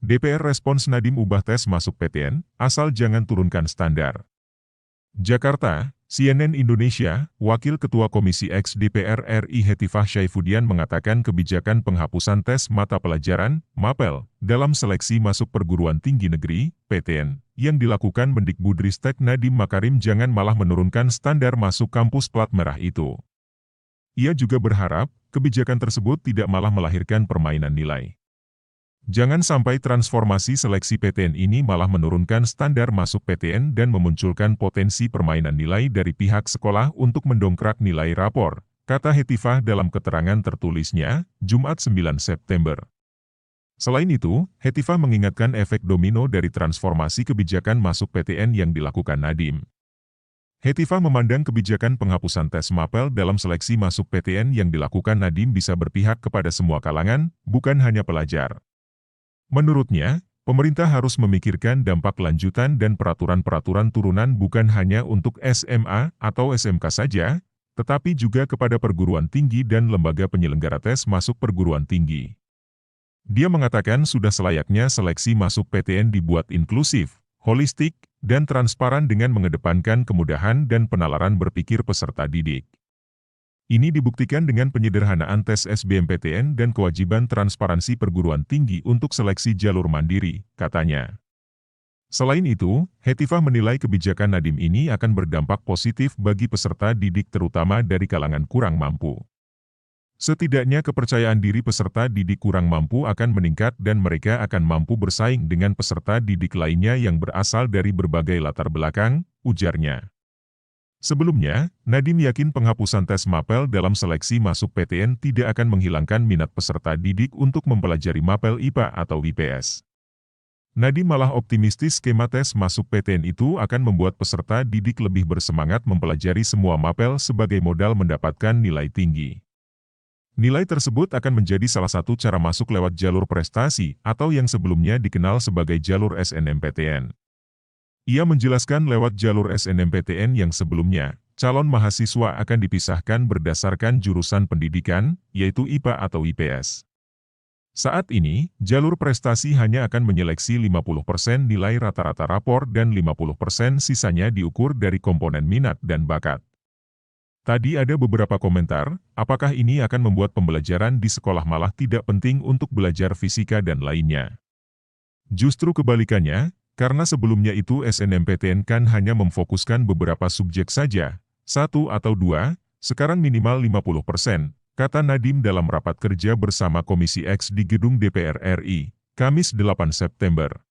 DPR respons Nadiem ubah tes masuk PTN, asal jangan turunkan standar. Jakarta, CNN Indonesia, Wakil Ketua Komisi X DPR RI Hetifah Syaifudian mengatakan kebijakan penghapusan tes mata pelajaran, MAPEL, dalam seleksi masuk perguruan tinggi negeri, PTN, yang dilakukan Mendikbudristek Nadiem Makarim jangan malah menurunkan standar masuk kampus plat merah itu. Ia juga berharap, kebijakan tersebut tidak malah melahirkan permainan nilai. Jangan sampai transformasi seleksi PTN ini malah menurunkan standar masuk PTN dan memunculkan potensi permainan nilai dari pihak sekolah untuk mendongkrak nilai rapor, kata Hetifah dalam keterangan tertulisnya, Jumat 9 September. Selain itu, Hetifah mengingatkan efek domino dari transformasi kebijakan masuk PTN yang dilakukan Nadiem. Hetifah memandang kebijakan penghapusan tes MAPEL dalam seleksi masuk PTN yang dilakukan Nadiem bisa berpihak kepada semua kalangan, bukan hanya pelajar. Menurutnya, pemerintah harus memikirkan dampak lanjutan dan peraturan-peraturan turunan bukan hanya untuk SMA atau SMK saja, tetapi juga kepada perguruan tinggi dan lembaga penyelenggara tes masuk perguruan tinggi. Dia mengatakan sudah selayaknya seleksi masuk PTN dibuat inklusif, holistik, dan transparan dengan mengedepankan kemudahan dan penalaran berpikir peserta didik. Ini dibuktikan dengan penyederhanaan tes SBMPTN dan kewajiban transparansi perguruan tinggi untuk seleksi jalur mandiri, katanya. Selain itu, Hetifah menilai kebijakan Nadiem ini akan berdampak positif bagi peserta didik terutama dari kalangan kurang mampu. Setidaknya kepercayaan diri peserta didik kurang mampu akan meningkat dan mereka akan mampu bersaing dengan peserta didik lainnya yang berasal dari berbagai latar belakang, ujarnya. Sebelumnya, Nadiem yakin penghapusan tes MAPEL dalam seleksi masuk PTN tidak akan menghilangkan minat peserta didik untuk mempelajari MAPEL IPA atau IPS. Nadiem malah optimistis skema tes masuk PTN itu akan membuat peserta didik lebih bersemangat mempelajari semua MAPEL sebagai modal mendapatkan nilai tinggi. Nilai tersebut akan menjadi salah satu cara masuk lewat jalur prestasi atau yang sebelumnya dikenal sebagai jalur SNMPTN. Ia menjelaskan lewat jalur SNMPTN yang sebelumnya, calon mahasiswa akan dipisahkan berdasarkan jurusan pendidikan, yaitu IPA atau IPS. Saat ini, jalur prestasi hanya akan menyeleksi 50% nilai rata-rata rapor dan 50% sisanya diukur dari komponen minat dan bakat. Tadi ada beberapa komentar, apakah ini akan membuat pembelajaran di sekolah malah tidak penting untuk belajar fisika dan lainnya? Justru kebalikannya, karena sebelumnya itu SNMPTN kan hanya memfokuskan beberapa subjek saja, 1 atau 2, sekarang minimal 50%, kata Nadiem dalam rapat kerja bersama Komisi X di Gedung DPR RI, Kamis 8 September.